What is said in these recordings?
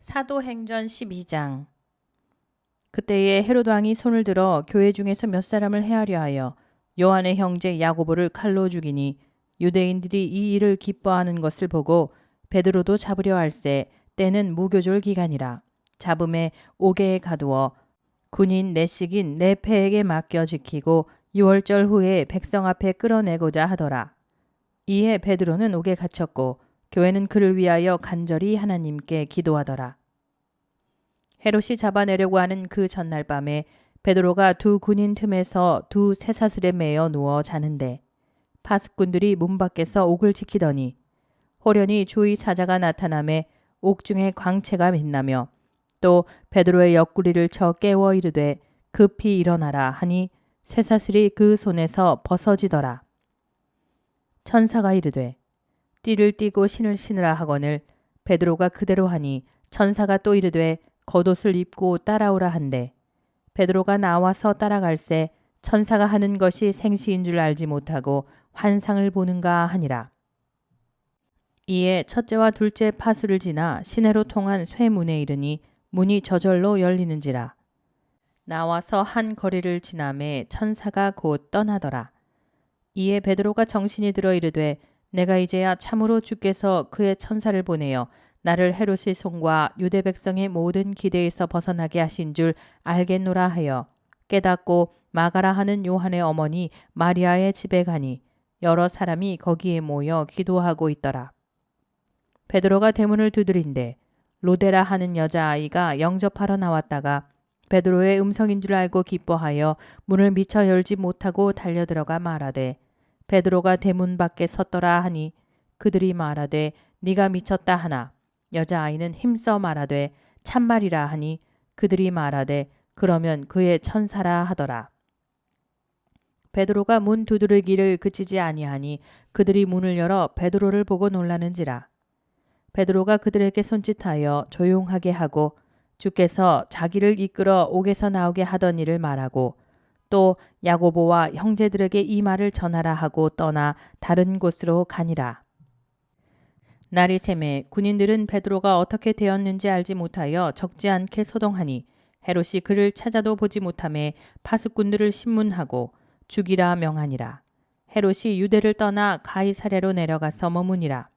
사도행전 12장. 그때에 헤롯 왕이 손을 들어 교회 중에서 몇 사람을 해하려 하여 요한의 형제 야고보를 칼로 죽이니 유대인들이 이 일을 기뻐하는 것을 보고 베드로도 잡으려 할세. 때는 무교절 기간이라. 잡음에 옥에 가두어 군인 내식인 내패에게 맡겨 지키고 6월절 후에 백성 앞에 끌어내고자 하더라. 이에 베드로는 옥에 갇혔고 교회는 그를 위하여 간절히 하나님께 기도하더라. 헤롯이 잡아내려고 하는 그 전날 밤에 베드로가 두 군인 틈에서 두 쇠사슬에 매여 누워 자는데 파수꾼들이 문 밖에서 옥을 지키더니 호련히 주의 사자가 나타나매 옥중에 광채가 빛나며 또 베드로의 옆구리를 쳐 깨워 이르되 급히 일어나라 하니 쇠사슬이 그 손에서 벗어지더라. 천사가 이르되 띠를 띠고 신을 신으라 하거늘 베드로가 그대로 하니 천사가 또 이르되 겉옷을 입고 따라오라 한대 베드로가 나와서 따라갈새 천사가 하는 것이 생시인 줄 알지 못하고 환상을 보는가 하니라. 이에 첫째와 둘째 파수를 지나 시내로 통한 쇠문에 이르니 문이 저절로 열리는지라. 나와서 한 거리를 지나매 천사가 곧 떠나더라. 이에 베드로가 정신이 들어 이르되 내가 이제야 참으로 주께서 그의 천사를 보내어 나를 헤롯의 손과 유대 백성의 모든 기대에서 벗어나게 하신 줄 알겠노라 하여 깨닫고 마가라 하는 요한의 어머니 마리아의 집에 가니 여러 사람이 거기에 모여 기도하고 있더라. 베드로가 대문을 두드린대 로데라 하는 여자아이가 영접하러 나왔다가 베드로의 음성인 줄 알고 기뻐하여 문을 미처 열지 못하고 달려들어가 말하되 베드로가 대문 밖에 섰더라 하니 그들이 말하되 네가 미쳤다 하나 여자아이는 힘써 말하되 참말이라 하니 그들이 말하되 그러면 그의 천사라 하더라. 베드로가 문 두드리기를 그치지 아니하니 그들이 문을 열어 베드로를 보고 놀라는지라. 베드로가 그들에게 손짓하여 조용하게 하고 주께서 자기를 이끌어 옥에서 나오게 하던 일을 말하고 또 야고보와 형제들에게 이 말을 전하라 하고 떠나 다른 곳으로 가니라. 날이 새매 군인들은 베드로가 어떻게 되었는지 알지 못하여 적지 않게 소동하니 헤롯이 그를 찾아도 보지 못하매 파수꾼들을 신문하고 죽이라 명하니라. 헤롯이 유대를 떠나 가이사랴로 내려가서 머무니라.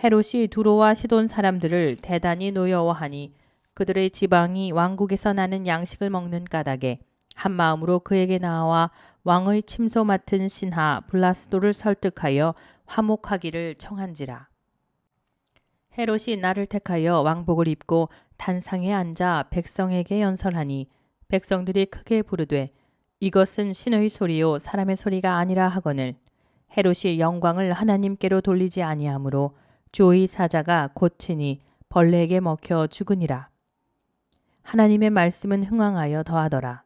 헤롯이 두로와 시돈 사람들을 대단히 노여워하니 그들의 지방이 왕국에서 나는 양식을 먹는 까닭에 한 마음으로 그에게 나와 왕의 침소 맡은 신하 블라스도를 설득하여 화목하기를 청한지라. 헤롯이 나를 택하여 왕복을 입고 단상에 앉아 백성에게 연설하니 백성들이 크게 부르되 이것은 신의 소리요 사람의 소리가 아니라 하거늘 헤롯이 영광을 하나님께로 돌리지 아니하므로 주의 사자가 곧치니 벌레에게 먹혀 죽으니라. 하나님의 말씀은 흥왕하여 더하더라.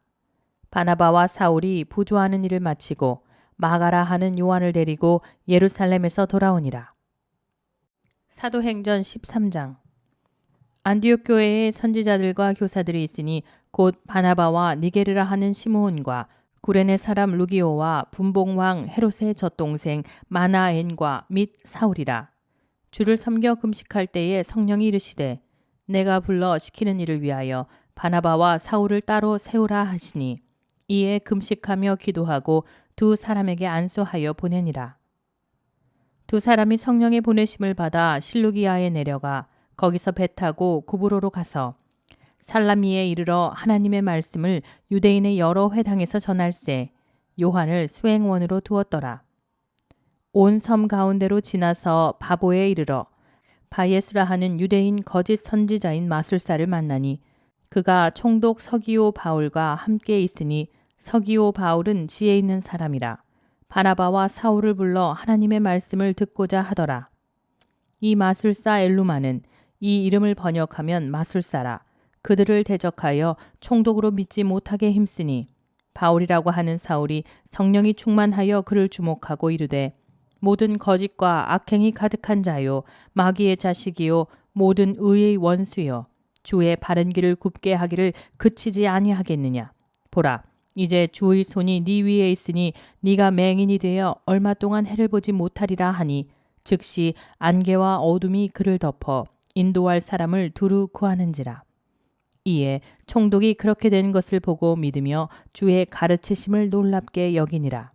바나바와 사울이 부조하는 일을 마치고 마가라 하는 요한을 데리고 예루살렘에서 돌아오니라. 사도행전 13장. 안디옥 교회에 선지자들과 교사들이 있으니 곧 바나바와 니게르라 하는 시므온과 구레네 사람 루기오와 분봉왕 헤롯의 젖동생 마나엔과 및 사울이라. 주를 섬겨 금식할 때에 성령이 이르시되 내가 불러 시키는 일을 위하여 바나바와 사울을 따로 세우라 하시니 이에 금식하며 기도하고 두 사람에게 안수하여 보내니라. 두 사람이 성령의 보내심을 받아 실루기아에 내려가 거기서 배 타고 구브로로 가서 살라미에 이르러 하나님의 말씀을 유대인의 여러 회당에서 전할세 요한을 수행원으로 두었더라. 온 섬 가운데로 지나서 바보에 이르러 바예수라 하는 유대인 거짓 선지자인 마술사를 만나니 그가 총독 서기오 바울과 함께 있으니 서기오 바울은 지혜 있는 사람이라. 바나바와 사울을 불러 하나님의 말씀을 듣고자 하더라. 이 마술사 엘루마는 이 이름을 번역하면 마술사라. 그들을 대적하여 총독으로 믿지 못하게 힘쓰니 바울이라고 하는 사울이 성령이 충만하여 그를 주목하고 이르되 모든 거짓과 악행이 가득한 자요 마귀의 자식이요 모든 의의 원수요 주의 바른 길을 굽게 하기를 그치지 아니하겠느냐. 보라 이제 주의 손이 네 위에 있으니 네가 맹인이 되어 얼마 동안 해를 보지 못하리라 하니 즉시 안개와 어둠이 그를 덮어 인도할 사람을 두루 구하는지라. 이에 총독이 그렇게 된 것을 보고 믿으며 주의 가르치심을 놀랍게 여기니라.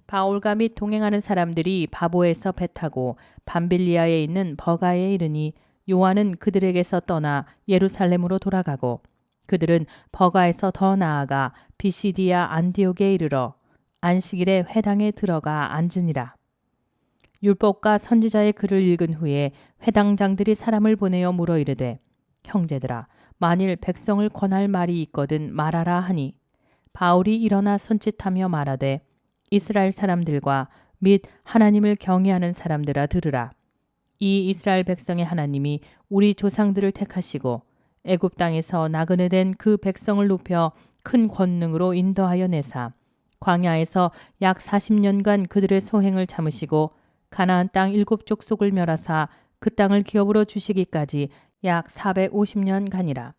바울과 및 동행하는 사람들이 바보에서 배 타고 밤빌리아에 있는 버가에 이르니 요한은 그들에게서 떠나 예루살렘으로 돌아가고 그들은 버가에서 더 나아가 비시디아 안디옥에 이르러 안식일에 회당에 들어가 앉으니라. 율법과 선지자의 글을 읽은 후에 회당장들이 사람을 보내어 물어 이르되 형제들아 만일 백성을 권할 말이 있거든 말하라 하니 바울이 일어나 손짓하며 말하되 이스라엘 사람들과 및 하나님을 경외하는 사람들아 들으라. 이 이스라엘 백성의 하나님이 우리 조상들을 택하시고 애굽 땅에서 나그네 된 그 백성을 높여 큰 권능으로 인도하여 내사 광야에서 약 40년간 그들의 소행을 참으시고 가나안 땅 7족속을 멸하사 그 땅을 기업으로 주시기까지 약 450년간이라.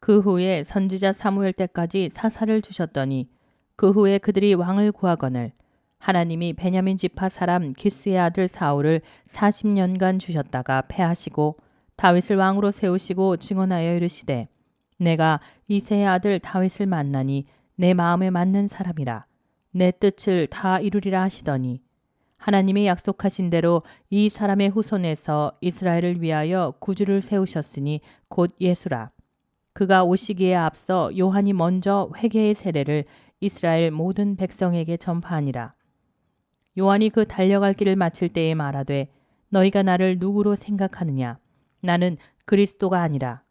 그 후에 선지자 사무엘 때까지 사사를 주셨더니 그 후에 그들이 왕을 구하거늘 하나님이 베냐민 지파 사람 기스의 아들 사울을 40년간 주셨다가 패하시고 다윗을 왕으로 세우시고 증언하여 이르시되 내가 이새의 아들 다윗을 만나니 내 마음에 맞는 사람이라 내 뜻을 다 이루리라 하시더니 하나님이 약속하신 대로 이 사람의 후손에서 이스라엘을 위하여 구주를 세우셨으니 곧 예수라. 그가 오시기에 앞서 요한이 먼저 회개의 세례를 이스라엘 모든 백성에게 전파하니라. 요한이 그 달려갈 길을 마칠 때에 말하되 너희가 나를 누구로 생각하느냐? 나는 그리스도가 아니라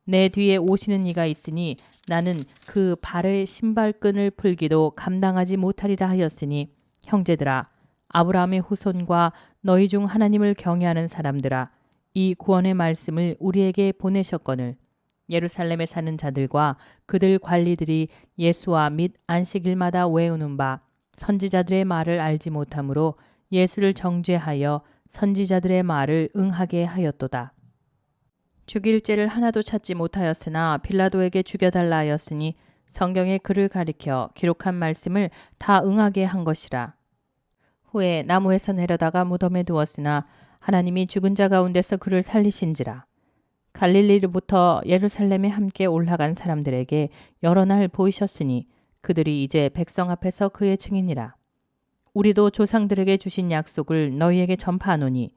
내 뒤에 오시는 이가 있으니 나는 그 발의 신발끈을 풀기도 감당하지 못하리라 하였으니 형제들아 아브라함의 후손과 너희 중 하나님을 경외하는 사람들아 이 구원의 말씀을 우리에게 보내셨거늘 예루살렘에 사는 자들과 그들 관리들이 예수와 및 안식일마다 외우는 바 선지자들의 말을 알지 못하므로 예수를 정죄하여 선지자들의 말을 응하게 하였도다. 죽일 죄를 하나도 찾지 못하였으나 빌라도에게 죽여달라 하였으니 성경의 글을 가리켜 기록한 말씀을 다 응하게 한 것이라. 후에 나무에서 내려다가 무덤에 두었으나 하나님이 죽은 자 가운데서 그를 살리신지라. 갈릴리로부터 예루살렘에 함께 올라간 사람들에게 여러 날 보이셨으니 그들이 이제 백성 앞에서 그의 증인이라. 우리도 조상들에게 주신 약속을 너희에게 전파하노니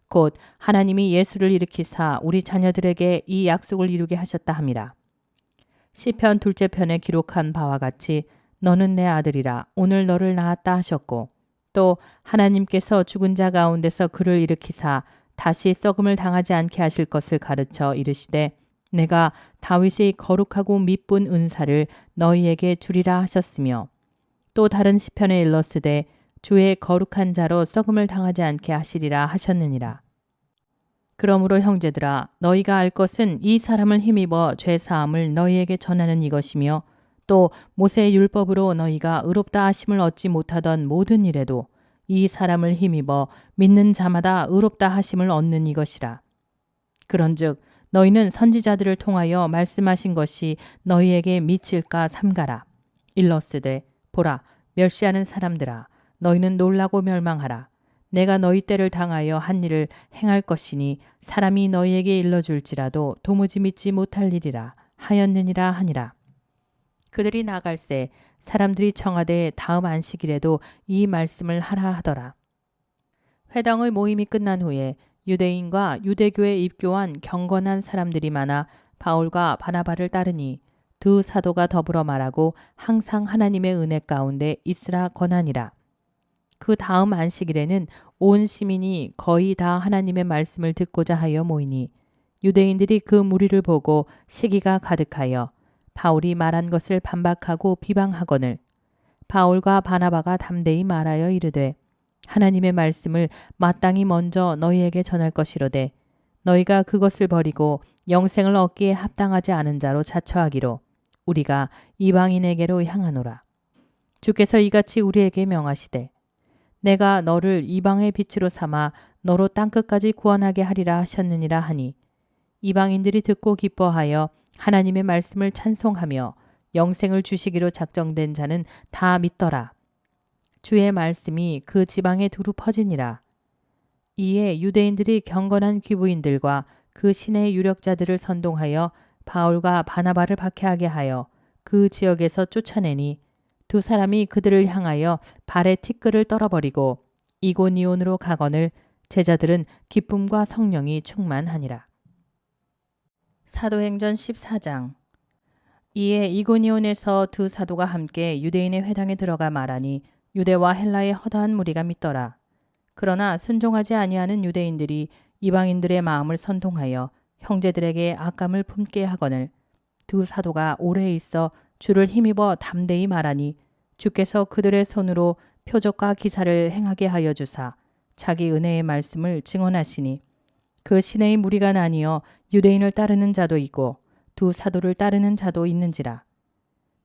곧 하나님이 예수를 일으키사 우리 자녀들에게 이 약속을 이루게 하셨다 함이라. 시편 둘째 편에 기록한 바와 같이 너는 내 아들이라 오늘 너를 낳았다 하셨고 또 하나님께서 죽은 자 가운데서 그를 일으키사 다시 썩음을 당하지 않게 하실 것을 가르쳐 이르시되 내가 다윗의 거룩하고 미쁜 은사를 너희에게 주리라 하셨으며 또 다른 시편에 일렀으되 주의 거룩한 자로 썩음을 당하지 않게 하시리라 하셨느니라. 그러므로 형제들아 너희가 알 것은 이 사람을 힘입어 죄사함을 너희에게 전하는 이것이며 또 모세의 율법으로 너희가 의롭다 하심을 얻지 못하던 모든 일에도 이 사람을 힘입어 믿는 자마다 의롭다 하심을 얻는 이것이라. 그런즉 너희는 선지자들을 통하여 말씀하신 것이 너희에게 미칠까 삼가라. 일러스되 보라 멸시하는 사람들아 너희는 놀라고 멸망하라. 내가 너희 때를 당하여 한 일을 행할 것이니 사람이 너희에게 일러줄지라도 도무지 믿지 못할 일이라 하였느니라 하니라. 그들이 나갈새 사람들이 청하되 다음 안식일에도 이 말씀을 하라 하더라. 회당의 모임이 끝난 후에 유대인과 유대교에 입교한 경건한 사람들이 많아 바울과 바나바를 따르니 두 사도가 더불어 말하고 항상 하나님의 은혜 가운데 있으라 권하니라. 그 다음 안식일에는 온 시민이 거의 다 하나님의 말씀을 듣고자 하여 모이니 유대인들이 그 무리를 보고 시기가 가득하여 바울이 말한 것을 반박하고 비방하거늘 바울과 바나바가 담대히 말하여 이르되 하나님의 말씀을 마땅히 먼저 너희에게 전할 것이로되 너희가 그것을 버리고 영생을 얻기에 합당하지 않은 자로 자처하기로 우리가 이방인에게로 향하노라. 주께서 이같이 우리에게 명하시되 내가 너를 이방의 빛으로 삼아 너로 땅끝까지 구원하게 하리라 하셨느니라 하니 이방인들이 듣고 기뻐하여 하나님의 말씀을 찬송하며 영생을 주시기로 작정된 자는 다 믿더라. 주의 말씀이 그 지방에 두루 퍼지니라. 이에 유대인들이 경건한 귀부인들과 그 시내의 유력자들을 선동하여 바울과 바나바를 박해하게 하여 그 지역에서 쫓아내니 두 사람이 그들을 향하여 발에 티끌을 떨어버리고 이고니온으로 가거늘 제자들은 기쁨과 성령이 충만하니라. 사도행전 14장. 이에 이고니온에서 두 사도가 함께 유대인의 회당에 들어가 말하니 유대와 헬라의 허다한 무리가 믿더라. 그러나 순종하지 아니하는 유대인들이 이방인들의 마음을 선동하여 형제들에게 악감을 품게 하거늘 두 사도가 오래 있어 주를 힘입어 담대히 말하니 주께서 그들의 손으로 표적과 기사를 행하게 하여 주사 자기 은혜의 말씀을 증언하시니 그 시내의 무리가 나뉘어 유대인을 따르는 자도 있고 두 사도를 따르는 자도 있는지라.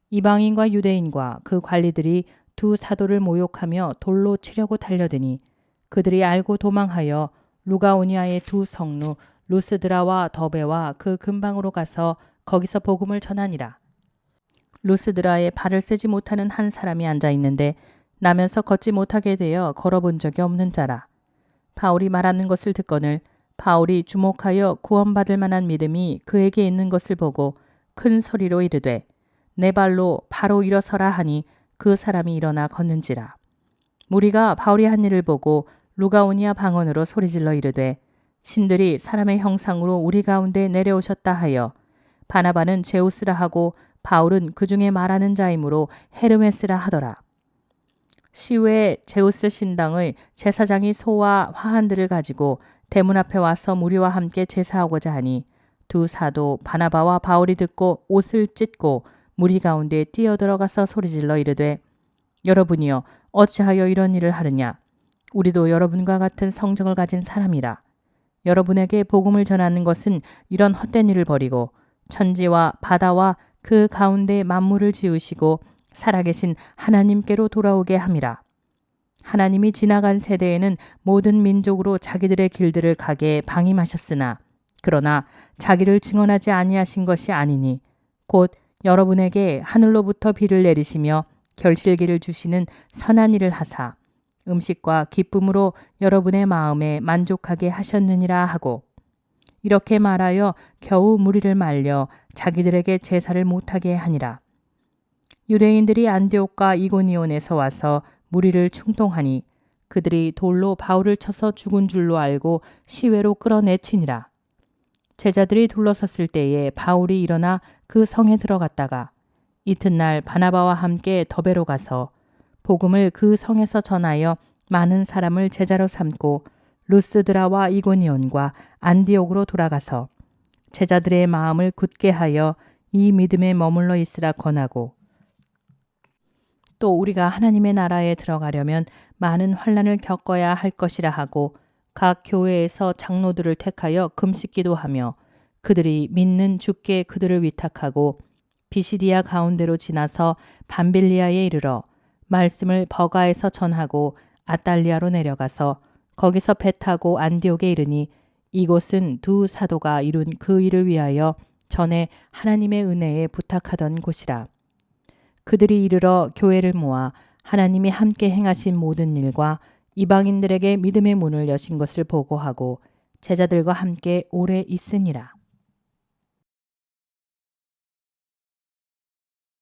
이방인과 유대인과 그 관리들이 두 사도를 모욕하며 돌로 치려고 달려드니 그들이 알고 도망하여 루가오니아의 두 성루 루스드라와 더베와 그 근방으로 가서 거기서 복음을 전하니라. 루스드라에 발을 쓰지 못하는 한 사람이 앉아 있는데 나면서 걷지 못하게 되어 걸어본 적이 없는 자라. 바울이 말하는 것을 듣거늘 바울이 주목하여 구원받을 만한 믿음이 그에게 있는 것을 보고 큰 소리로 이르되 내 발로 바로 일어서라 하니 그 사람이 일어나 걷는지라. 무리가 바울이 한 일을 보고 루가오니아 방언으로 소리질러 이르되 신들이 사람의 형상으로 우리 가운데 내려오셨다 하여 바나바는 제우스라 하고 바울은 그 중에 말하는 자이므로 헤르메스라 하더라. 시외에 제우스 신당의 제사장이 소와 화환들을 가지고 대문 앞에 와서 무리와 함께 제사하고자 하니 두 사도 바나바와 바울이 듣고 옷을 찢고 무리 가운데 뛰어들어가서 소리질러 이르되 여러분이여 어찌하여 이런 일을 하느냐. 우리도 여러분과 같은 성정을 가진 사람이라. 여러분에게 복음을 전하는 것은 이런 헛된 일을 버리고 천지와 바다와 그 가운데 만물을 지으시고 살아계신 하나님께로 돌아오게 함이라. 하나님이 지나간 세대에는 모든 민족으로 자기들의 길들을 가게 방임하셨으나 그러나 자기를 증언하지 아니하신 것이 아니니 곧 여러분에게 하늘로부터 비를 내리시며 결실기를 주시는 선한 일을 하사 음식과 기쁨으로 여러분의 마음에 만족하게 하셨느니라 하고 이렇게 말하여 겨우 무리를 말려 자기들에게 제사를 못하게 하니라. 유대인들이 안디옥과 이고니온에서 와서 무리를 충동하니 그들이 돌로 바울을 쳐서 죽은 줄로 알고 시외로 끌어내치니라. 제자들이 둘러섰을 때에 바울이 일어나 그 성에 들어갔다가 이튿날 바나바와 함께 더베로 가서 복음을 그 성에서 전하여 많은 사람을 제자로 삼고 루스드라와 이고니온과 안디옥으로 돌아가서 제자들의 마음을 굳게 하여 이 믿음에 머물러 있으라 권하고 또 우리가 하나님의 나라에 들어가려면 많은 환난을 겪어야 할 것이라 하고 각 교회에서 장로들을 택하여 금식기도 하며 그들이 믿는 주께 그들을 위탁하고 비시디아 가운데로 지나서 밤빌리아에 이르러 말씀을 버가에서 전하고 아달리아로 내려가서 거기서 배 타고 안디옥에 이르니 이곳은 두 사도가 이룬 그 일을 위하여 전에 하나님의 은혜에 부탁하던 곳이라. 그들이 이르러 교회를 모아 하나님이 함께 행하신 모든 일과 이방인들에게 믿음의 문을 여신 것을 보고하고 제자들과 함께 오래 있으니라.